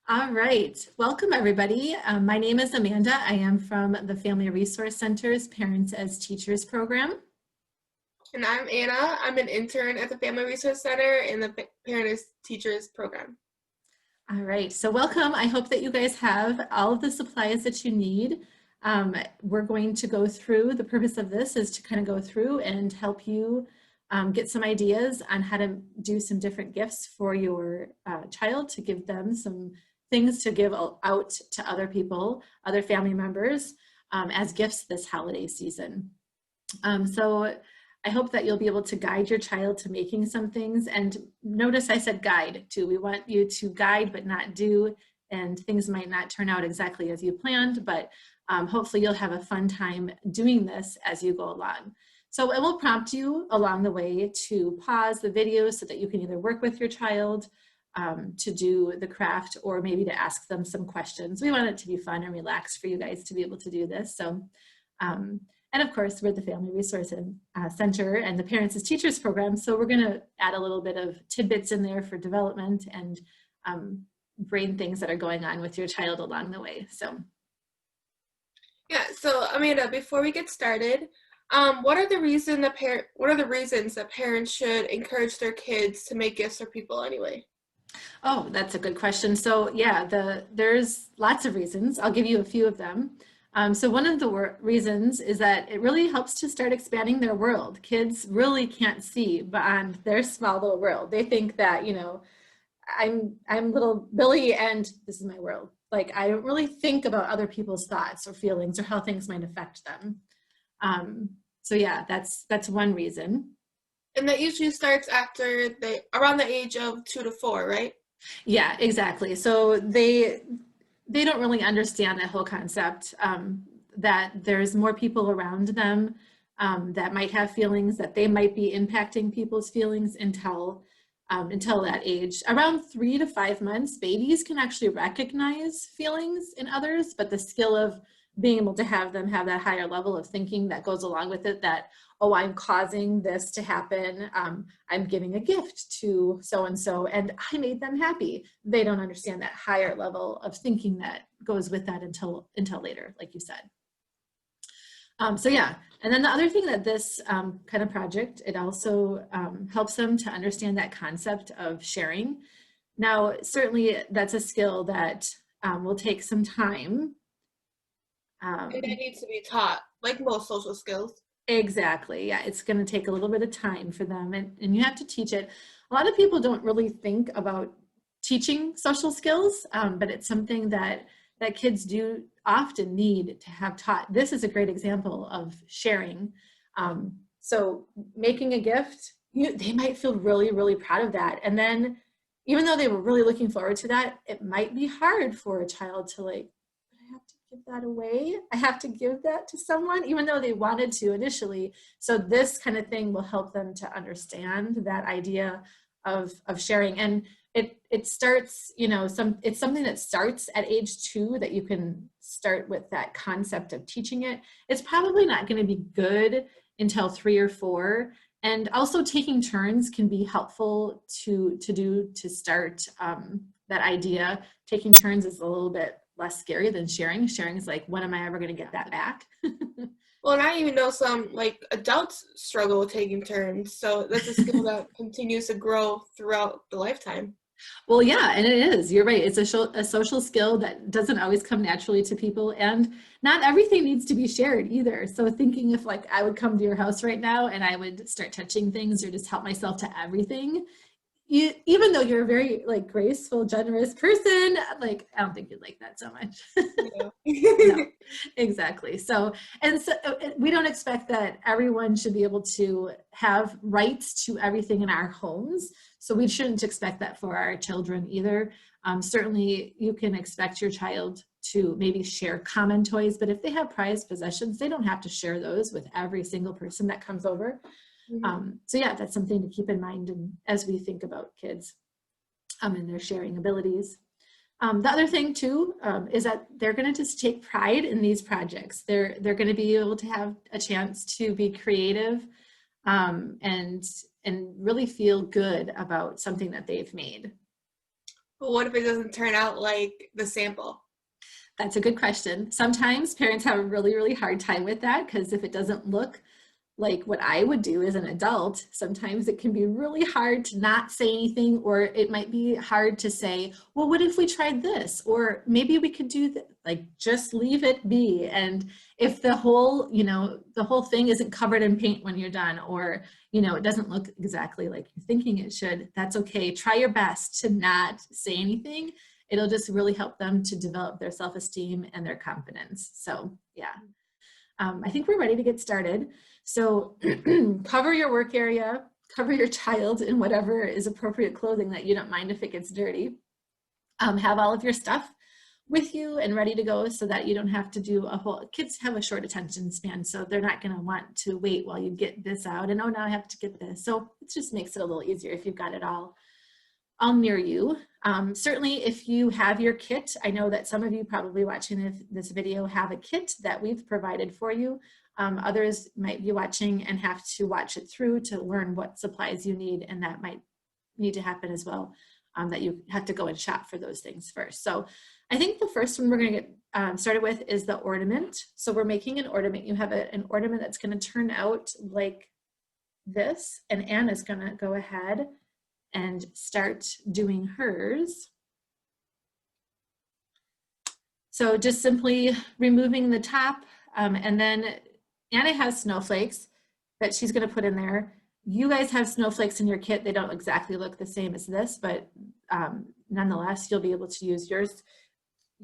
All right, welcome everybody. My name is Amanda. I am from the Family Resource Center's Parents as Teachers program. And I'm Anna. I'm an intern at the Family Resource Center in the Parent as Teachers program. All right, so welcome. I hope that you guys have all of the supplies that you need. We're going to go through, the purpose of this is to kind of go through and help you get some ideas on how to do some different gifts for your child, to give them some things to give out to other people, other family members as gifts this holiday season. So I hope that you'll be able to guide your child to making some things. And notice I said guide too. We want you to guide but not do, and things might not turn out exactly as you planned, but hopefully you'll have a fun time doing this as you go along. So it will prompt you along the way to pause the video so that you can either work with your child to do the craft, or maybe to ask them some questions. We want it to be fun and relaxed for you guys to be able to do this. So and of course, we're the Family Resource Center and the Parents as Teachers program, so we're going to add a little bit of tidbits in there for development and brain things that are going on with your child along the way. So Amanda, before we get started, what are the reasons that parents should encourage their kids to make gifts for people anyway? Oh, that's a good question. So yeah, there's lots of reasons. I'll give you a few of them. So one of the reasons is that it really helps to start expanding their world. Kids really can't see beyond their small little world. They think that, you know, I'm little Billy and this is my world. Like, I don't really think about other people's thoughts or feelings or how things might affect them. So yeah, that's one reason. And that usually starts around the age of 2 to 4, right? Yeah, exactly. So they don't really understand that whole concept, that there's more people around them that might have feelings, that they might be impacting people's feelings until that age. Around 3 to 5 months, babies can actually recognize feelings in others, but the skill of being able to have them have that higher level of thinking that goes along with it, that, oh, I'm causing this to happen, I'm giving a gift to so-and-so and I made them happy. They don't understand that higher level of thinking that goes with that until later, like you said. So yeah, and then the other thing that this kind of project, it also helps them to understand that concept of sharing. Now, certainly that's a skill that will take some time. And it needs to be taught, like most social skills. Exactly. Yeah, it's going to take a little bit of time for them, and you have to teach it. A lot of people don't really think about teaching social skills, but it's something that kids do often need to have taught. This is a great example of sharing. So making a gift, they might feel really, really proud of that. And then even though they were really looking forward to that, it might be hard for a child to like, I have to give that away. I have to give that to someone, even though they wanted to initially. So this kind of thing will help them to understand that idea of sharing. And it starts, you know, it's something that starts at age 2, that you can start with that concept of teaching it. It's probably not going to be good until 3 or 4. And also taking turns can be helpful to start that idea. Taking turns is a little bit less scary than sharing. Sharing is like, when am I ever going to get that back? Well, and I even know some like adults struggle with taking turns. So that's a skill that continues to grow throughout the lifetime. Well, yeah, and it is. You're right. It's a social skill that doesn't always come naturally to people, and not everything needs to be shared either. So thinking if like I would come to your house right now and I would start touching things or just help myself to everything, even though you're a very like graceful, generous person, like I don't think you'd like that so much. No, exactly. So we don't expect that everyone should be able to have rights to everything in our homes. So we shouldn't expect that for our children either. Certainly you can expect your child to maybe share common toys, but if they have prized possessions, they don't have to share those with every single person that comes over. So yeah, that's something to keep in mind as we think about kids and their sharing abilities. The other thing too is that they're going to just take pride in these projects. They're going to be able to have a chance to be creative and really feel good about something that they've made. But what if it doesn't turn out like the sample? That's a good question. Sometimes parents have a really, really hard time with that because if it doesn't look like what I would do as an adult, sometimes it can be really hard to not say anything, or it might be hard to say, well, what if we tried this? Or maybe we could do that, like just leave it be. And if the whole, the whole thing isn't covered in paint when you're done, or, it doesn't look exactly like you're thinking it should, that's okay. Try your best to not say anything. It'll just really help them to develop their self-esteem and their confidence. So yeah. I think we're ready to get started. So cover your work area, cover your child in whatever is appropriate clothing that you don't mind if it gets dirty. Have all of your stuff with you and ready to go so that you don't have to do a whole, kids have a short attention span, so they're not gonna want to wait while you get this out and, oh, now I have to get this. So it just makes it a little easier if you've got it all near you. Certainly if you have your kit, I know that some of you probably watching this video have a kit that we've provided for you. Others might be watching and have to watch it through to learn what supplies you need, and that might need to happen as well, that you have to go and shop for those things first. So I think the first one we're going to get started with is the ornament. So we're making an ornament. You have an ornament that's going to turn out like this, and Anna's going to go ahead and start doing hers. So just simply removing the top, and then Anna has snowflakes that she's going to put in there. You guys have snowflakes in your kit. They don't exactly look the same as this, but nonetheless, you'll be able to use yours.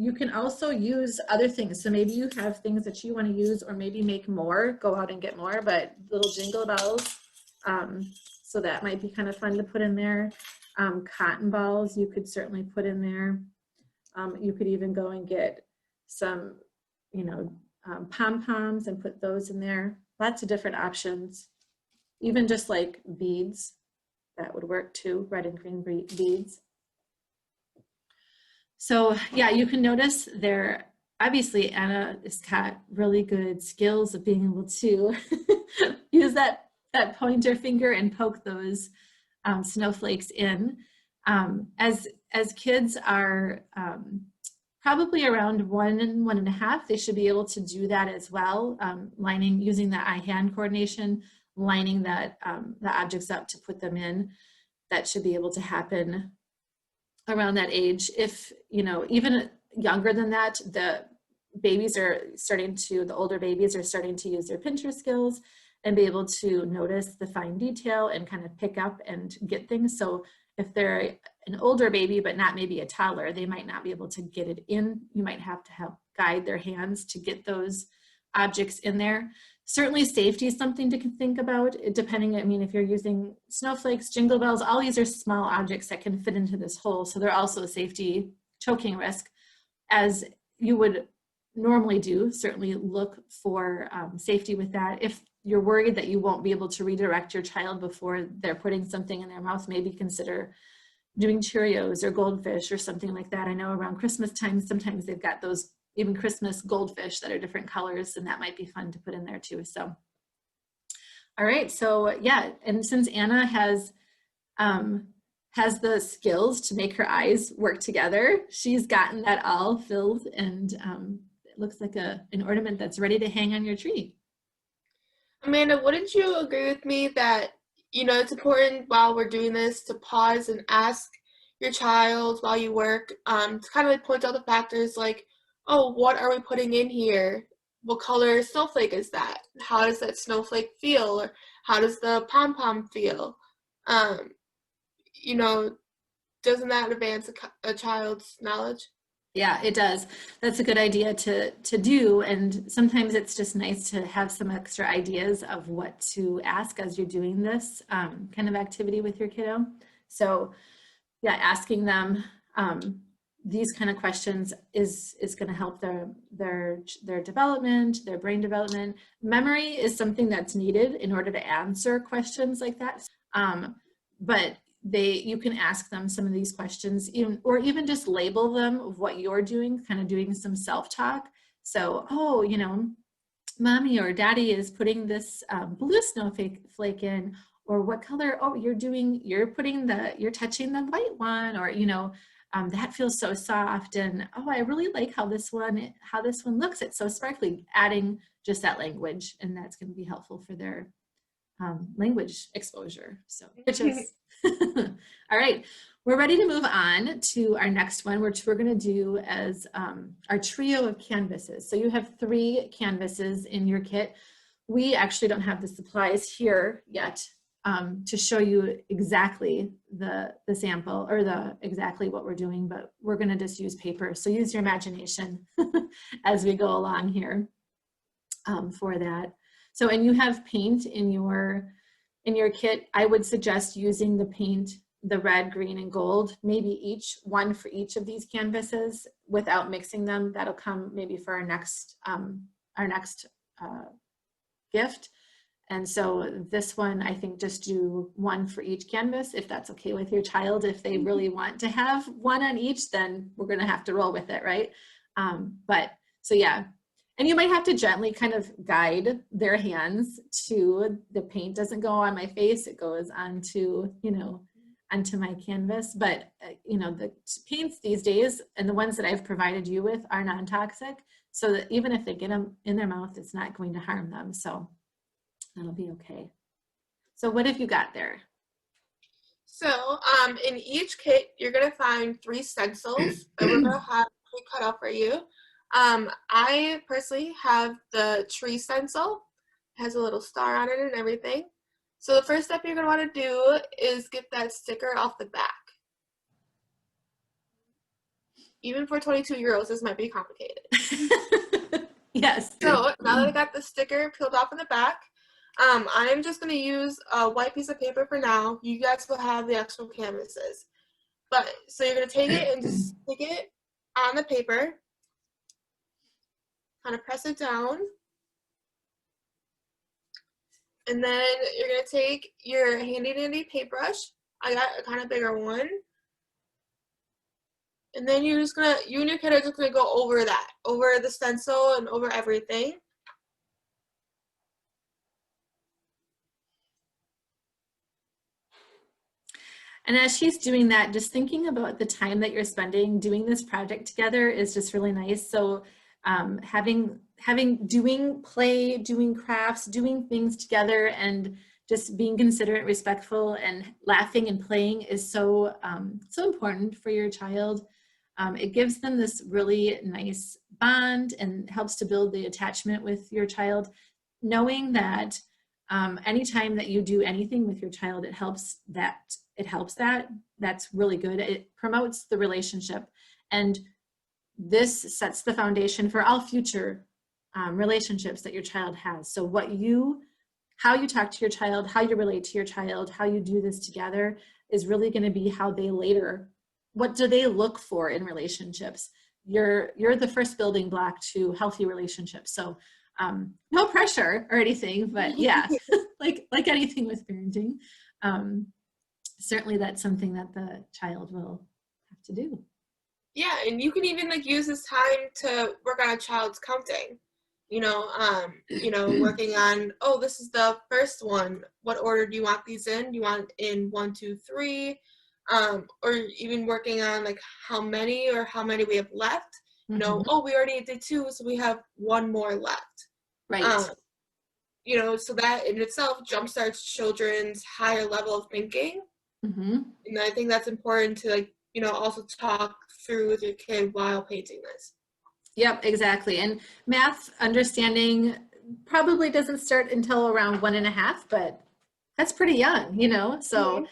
You can also use other things. So maybe you have things that you want to use, or maybe make more, go out and get more, but little jingle bells. So that might be kind of fun to put in there. Cotton balls you could certainly put in there. You could even go and get some, pom-poms and put those in there. Lots of different options. Even just like beads, that would work too, red and green beads. So yeah, you can notice there, obviously Anna has got really good skills of being able to use that pointer finger and poke those snowflakes in. As kids are probably around 1 and 1.5, they should be able to do that as well, using the eye-hand coordination, lining the objects up to put them in. That should be able to happen around that age. If, even younger than that, the older babies are starting to use their pincher skills and be able to notice the fine detail and kind of pick up and get things. So if they're an older baby, but not maybe a toddler, they might not be able to get it in. You might have to help guide their hands to get those objects in there. Certainly safety is something to think about, depending, if you're using snowflakes, jingle bells, all these are small objects that can fit into this hole. So they're also a safety choking risk, as you would normally do. Certainly look for safety with that. If you're worried that you won't be able to redirect your child before they're putting something in their mouth, maybe consider doing Cheerios or goldfish or something like that. I know around Christmas time, sometimes they've got those even Christmas goldfish that are different colors, and that might be fun to put in there too. So, all right, so yeah, and since Anna has the skills to make her eyes work together, she's gotten that all filled, and it looks like an ornament that's ready to hang on your tree. Amanda, wouldn't you agree with me that, it's important while we're doing this to pause and ask your child while you work, to kind of like point out the factors like, oh, what are we putting in here? What color snowflake is that? How does that snowflake feel? Or how does the pom-pom feel? Doesn't that advance a child's knowledge? Yeah, it does. That's a good idea to do. And sometimes it's just nice to have some extra ideas of what to ask as you're doing this kind of activity with your kiddo. So yeah, asking them these kind of questions is going to help their development, their brain development. Memory is something that's needed in order to answer questions like that. But you can ask them some of these questions, or even just label them of what you're doing, kind of doing some self-talk. So, oh, mommy or daddy is putting this blue snowflake in, or what color? Oh, you're touching the white one, or, that feels so soft, and oh, I really like how this one looks. It's so sparkly. Adding just that language, and that's going to be helpful for their language exposure. So just all right, we're ready to move on to our next one, which we're going to do as our trio of canvases. So you have 3 canvases in your kit. We actually don't have the supplies here yet to show you exactly the sample or exactly what we're doing, but we're going to just use paper. So use your imagination as we go along here for that. So, and you have paint in your kit. I would suggest using the paint, the red, green, and gold, maybe one for each of these canvases without mixing them. That'll come maybe for our next gift. And so this one, I think just do one for each canvas, if that's okay with your child. If they really want to have one on each, then we're gonna have to roll with it, right? But so yeah, and you might have to gently kind of guide their hands to, the paint doesn't go on my face, it goes onto, onto my canvas. But the paints these days, and the ones that I've provided you with, are non-toxic, so that even if they get them in their mouth, it's not going to harm them. So that'll be okay. So what have you got there? So in each kit, you're gonna find 3 stencils that we're gonna have cut out for you. I personally have the tree stencil. It has a little star on it and everything. So the first step you're gonna want to do is get that sticker off the back. Even for 22-year-olds, this might be complicated. Yes. So now that I got the sticker peeled off in the back, I'm just going to use a white piece of paper for now. You guys will have the actual canvases. But so you're going to take it and just stick it on the paper, kind of press it down. And then you're going to take your handy dandy paintbrush. I got a kind of bigger one. And then you and your kid are just going to go over that, over the stencil and over everything. And as she's doing that, just thinking about the time that you're spending doing this project together is just really nice. So doing play, doing crafts, doing things together, and just being considerate, respectful, and laughing and playing is so important for your child. It gives them this really nice bond and helps to build the attachment with your child, knowing that anytime that you do anything with your child, it helps that. That's really good. It promotes the relationship, and this sets the foundation for all future relationships that your child has. So how you talk to your child, how you relate to your child, how you do this together is really going to be how they later, what do they look for in relationships? You're the first building block to healthy relationships. So no pressure or anything, but yeah, like anything with parenting, certainly that's something that the child will have to do. Yeah, and you can even use this time to work on a child's counting. Working on, oh, this is the first one. What order do you want these in? Do you want in 1, 2, 3? Or even working on like how many we have left. Oh, we already did 2, so we have 1 more left. Right. So that in itself jumpstarts children's higher level of thinking. And I think that's important to also talk through with your kid while painting this. Yep, exactly. And math understanding probably doesn't start until around 1.5, but that's pretty young, so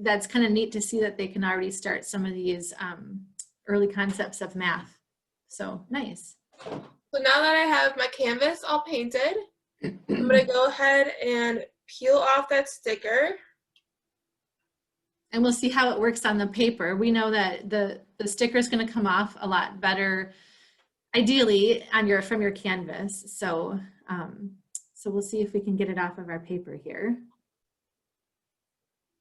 that's kind of neat to see that they can already start some of these early concepts of math. So nice. So now that I have my canvas all painted, I'm going to go ahead and peel off that sticker. And we'll see how it works on the paper. We know that the sticker is going to come off a lot better, ideally, from your canvas. So, so we'll see if we can get it off of our paper here.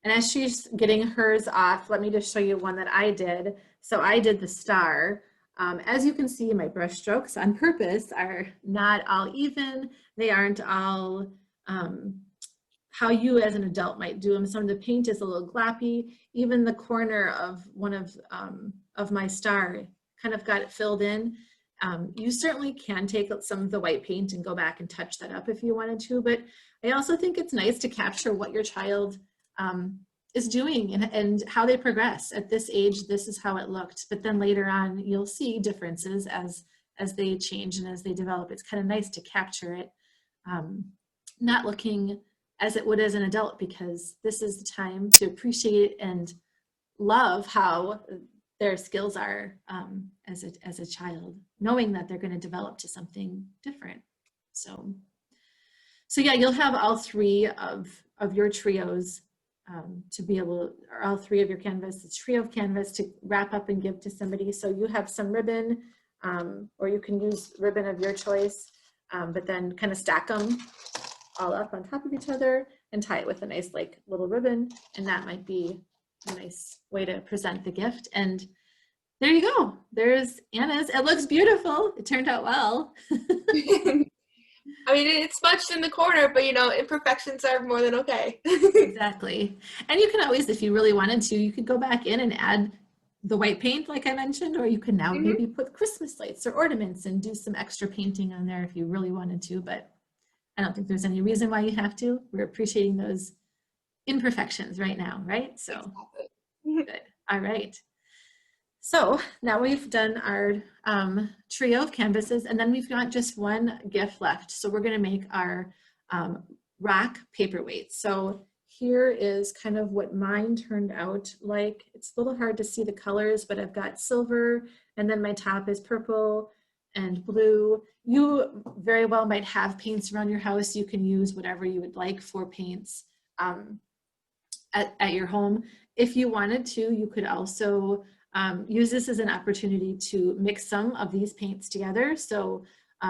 And as she's getting hers off, let me just show you one that I did. So I did the star. As you can see, my brush strokes on purpose are not all even. They aren't all how you as an adult might do them. Some of the paint is a little gloppy. Even the corner of one of my star kind of got it filled in. You certainly can take some of the white paint and go back and touch that up if you wanted to, but I also think it's nice to capture what your child is doing and how they progress. At this age, this is how it looked, but then later on, you'll see differences as they change and as they develop. It's kind of nice to capture it, not looking as it would as an adult, because this is the time to appreciate and love how their skills are as a child, knowing that they're going to develop to something different. So yeah, you'll have all three of your trios to be able, or all three of your canvas, the trio of canvas to wrap up and give to somebody. So you have some ribbon, or you can use ribbon of your choice, but then kind of stack them all up on top of each other and tie it with a nice like little ribbon, and that might be a nice way to present the gift. And there you go. There's Anna's. It looks beautiful. It turned out well. I mean, it's smudged in the corner, but imperfections are more than okay. Exactly. And you can always, if you really wanted to, you could go back in and add the white paint like I mentioned, or you can now maybe put Christmas lights or ornaments and do some extra painting on there if you really wanted to, but I don't think there's any reason why you have to. We're appreciating those imperfections right now, right? So good. All right. So now we've done our trio of canvases, and then we've got just one gift left. So we're going to make our rock paperweight. So here is kind of what mine turned out like. It's a little hard to see the colors, but I've got silver, and then my top is purple and blue. You very well might have paints around your house. You can use whatever you would like for paints at your home. If you wanted to, you could also use this as an opportunity to mix some of these paints together. So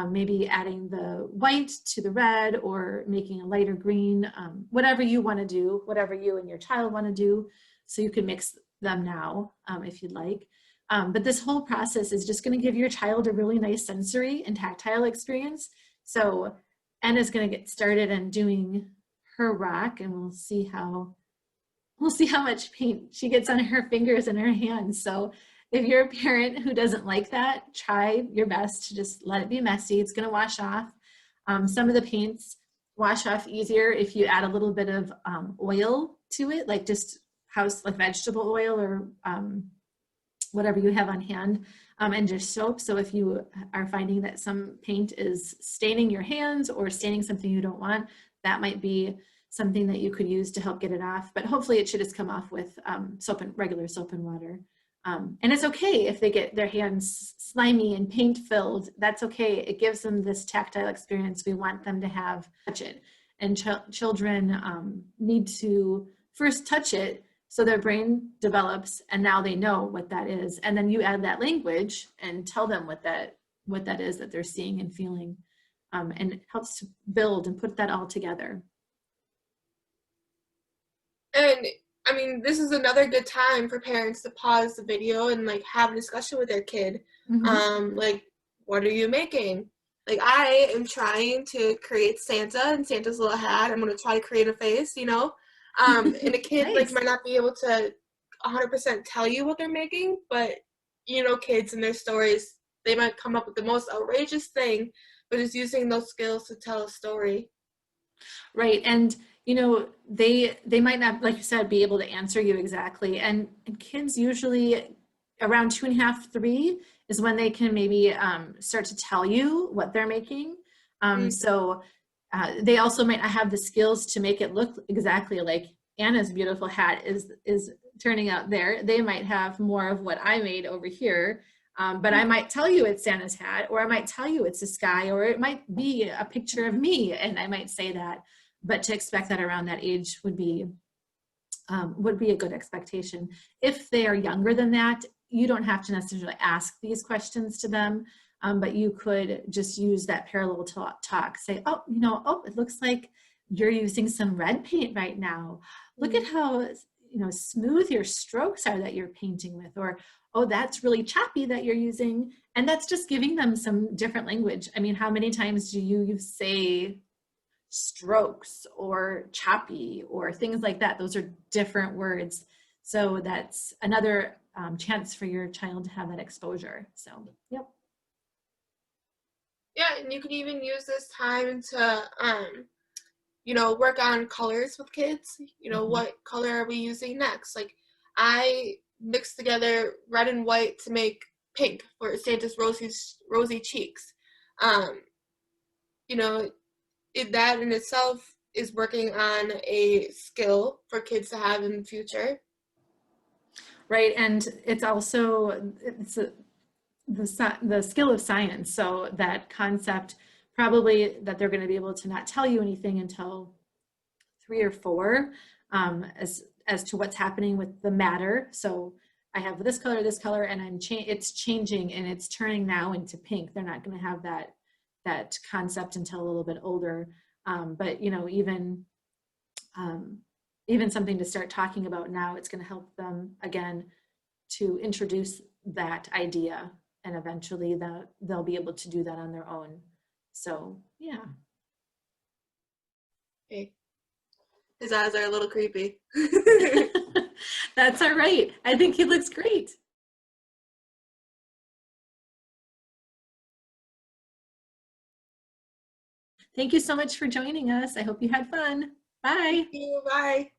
maybe adding the white to the red, or making a lighter green, whatever you want to do, whatever you and your child want to do. So you can mix them now if you'd like. But this whole process is just going to give your child a really nice sensory and tactile experience. So Anna's going to get started on doing her rock, and we'll see how much paint she gets on her fingers and her hands. So if you're a parent who doesn't like that, try your best to just let it be messy. It's going to wash off. Some of the paints wash off easier if you add a little bit of oil to it, like just like vegetable oil, or whatever you have on hand, and just soap. So if you are finding that some paint is staining your hands or staining something you don't want, that might be something that you could use to help get it off. But hopefully it should just come off with regular soap and water. And it's okay if they get their hands slimy and paint filled. That's okay. It gives them this tactile experience we want them to have. Touch it. And children need to first touch it so their brain develops, and now they know what that is. And then you add that language and tell them what that is that they're seeing and feeling. And it helps to build and put that all together. And I mean, this is another good time for parents to pause the video and like have a discussion with their kid. Like, what are you making? Like, I am trying to create Santa and Santa's little hat. I'm going to try to create a face, and a kid Nice. like might not be able to 100% tell you what they're making, but kids and their stories, they might come up with the most outrageous thing, but just using those skills to tell a story. Right. And they might not, like you said, be able to answer you exactly. And kids usually around 2.5, 3 is when they can maybe start to tell you what they're making. So they also might not have the skills to make it look exactly like Anna's beautiful hat is turning out there. They might have more of what I made over here. But I might tell you it's Santa's hat, or I might tell you it's a sky, or it might be a picture of me, and I might say that. But to expect that around that age would be a good expectation. If they are younger than that, you don't have to necessarily ask these questions to them, but you could just use that parallel talk. Say, it looks like you're using some red paint right now. Look at how smooth your strokes are that you're painting with, or oh, that's really choppy that you're using. And that's just giving them some different language. I mean, how many times do you say strokes or choppy or things like that. Those are different words. So that's another chance for your child to have that exposure. So, yep. Yeah, and you can even use this time to work on colors with kids. Mhm. What color are we using next? Like, I mixed together red and white to make pink for Santa's rosy cheeks. Um, you know, that in itself is working on a skill for kids to have in the future. Right. And it's also, the skill of science. So that concept probably that they're going to be able to not tell you anything until 3 or 4, as to what's happening with the matter. So I have this color, and it's changing and it's turning now into pink. They're not going to have that concept until a little bit older. But um, even something to start talking about now, it's going to help them again to introduce that idea, and eventually they'll be able to do that on their own. So yeah. Okay. His eyes are a little creepy. That's all right. I think he looks great. Thank you so much for joining us. I hope you had fun. Bye. Thank you. Bye.